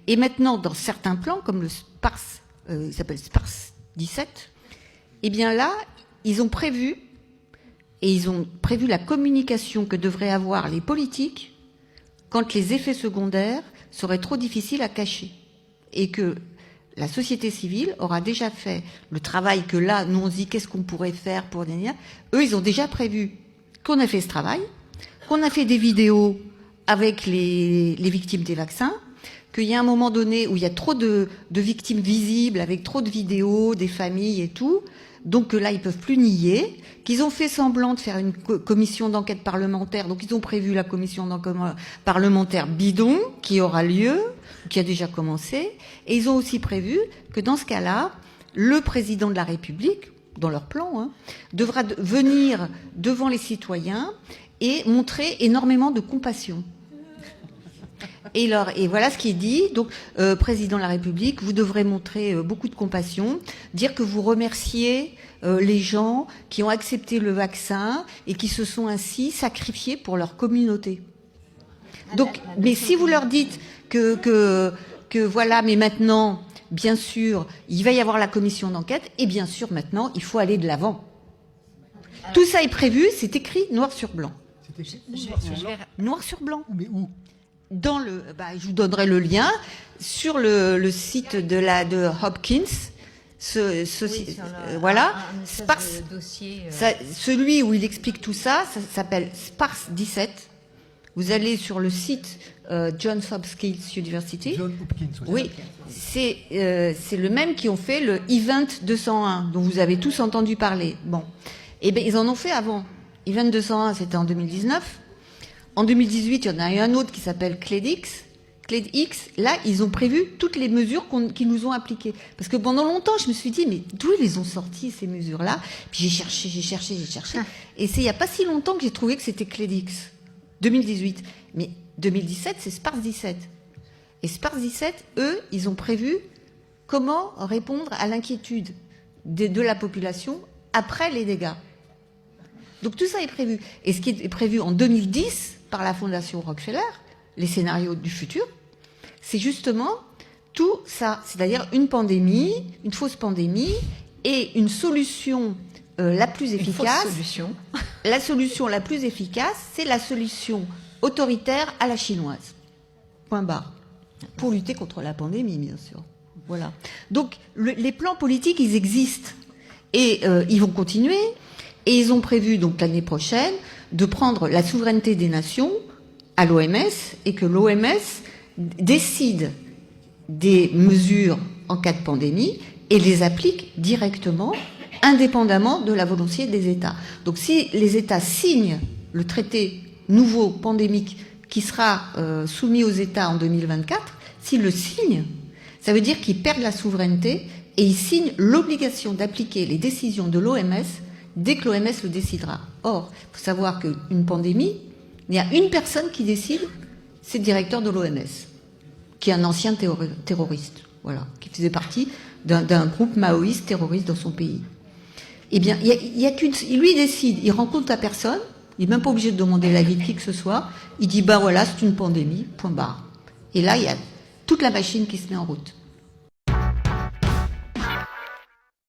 Et maintenant, dans certains plans, comme le SPARS, il s'appelle SPARS 17, eh bien là, ils ont prévu la communication que devraient avoir les politiques quand les effets secondaires seraient trop difficiles à cacher. Et que la société civile aura déjà fait le travail que là, nous on se dit qu'est-ce qu'on pourrait faire pour dernière. Eux, ils ont déjà prévu qu'on a fait ce travail, qu'on a fait des vidéos avec les victimes des vaccins, qu'il y a un moment donné où il y a trop de victimes visibles, avec trop de vidéos, des familles et tout, donc là, ils peuvent plus nier, qu'ils ont fait semblant de faire une commission d'enquête parlementaire, donc ils ont prévu la commission d'enquête parlementaire bidon, qui aura lieu, qui a déjà commencé, et ils ont aussi prévu que dans ce cas-là, le président de la République, dans leur plan, devra venir devant les citoyens et montrer énormément de compassion. Et voilà ce qui est dit. Donc, président de la République, vous devrez montrer beaucoup de compassion, dire que vous remerciez les gens qui ont accepté le vaccin et qui se sont ainsi sacrifiés pour leur communauté. Donc, mais si vous leur dites que voilà, mais maintenant, bien sûr, il va y avoir la commission d'enquête, et bien sûr, maintenant, il faut aller de l'avant. Tout ça est prévu, c'est écrit noir sur blanc. Noir sur blanc. Mais où ? Je vous donnerai le lien sur le site de Hopkins. Voilà. SPARS, dossier, celui où il explique tout ça, ça s'appelle SPARS 17. Vous allez sur le site Johns Hopkins University. John Hopkins. Oui, c'est le même qui ont fait le Event 201, dont vous avez tous entendu parler. Bon, eh bien ils en ont fait avant. Event 201, c'était en 2019. En 2018, il y en a eu un autre qui s'appelle CLEDX. CLEDX, là, ils ont prévu toutes les mesures qu'ils nous ont appliquées. Parce que pendant longtemps, je me suis dit, mais d'où ils les ont sortis, ces mesures-là? Puis j'ai cherché. Et c'est il n'y a pas si longtemps que j'ai trouvé que c'était CLEDX. 2018. Mais 2017, c'est SPARS 17. Et SPARS 17, eux, ils ont prévu comment répondre à l'inquiétude de la population après les dégâts. Donc tout ça est prévu. Et ce qui est prévu en 2010 par la Fondation Rockefeller, les scénarios du futur, c'est justement tout ça. C'est-à-dire une pandémie, une fausse pandémie et une solution la plus efficace. Une fausse solution. La solution la plus efficace, c'est la solution autoritaire à la chinoise. Point barre. Pour lutter contre la pandémie, bien sûr. Voilà. Donc les plans politiques, ils existent. Et ils vont continuer. Et ils ont prévu, donc l'année prochaine, de prendre la souveraineté des nations à l'OMS et que l'OMS décide des mesures en cas de pandémie et les applique directement, indépendamment de la volonté des États. Donc si les États signent le traité nouveau pandémique qui sera soumis aux États en 2024, s'ils le signent, ça veut dire qu'ils perdent la souveraineté et ils signent l'obligation d'appliquer les décisions de l'OMS dès que l'OMS le décidera. Or, il faut savoir qu'une pandémie, il y a une personne qui décide, c'est le directeur de l'OMS, qui est un ancien terroriste, voilà, qui faisait partie d'un groupe maoïste terroriste dans son pays. Eh bien, il y a lui il décide, il rencontre la personne, il n'est même pas obligé de demander l'avis de qui que ce soit, il dit, voilà, c'est une pandémie, point barre. Et là, il y a toute la machine qui se met en route.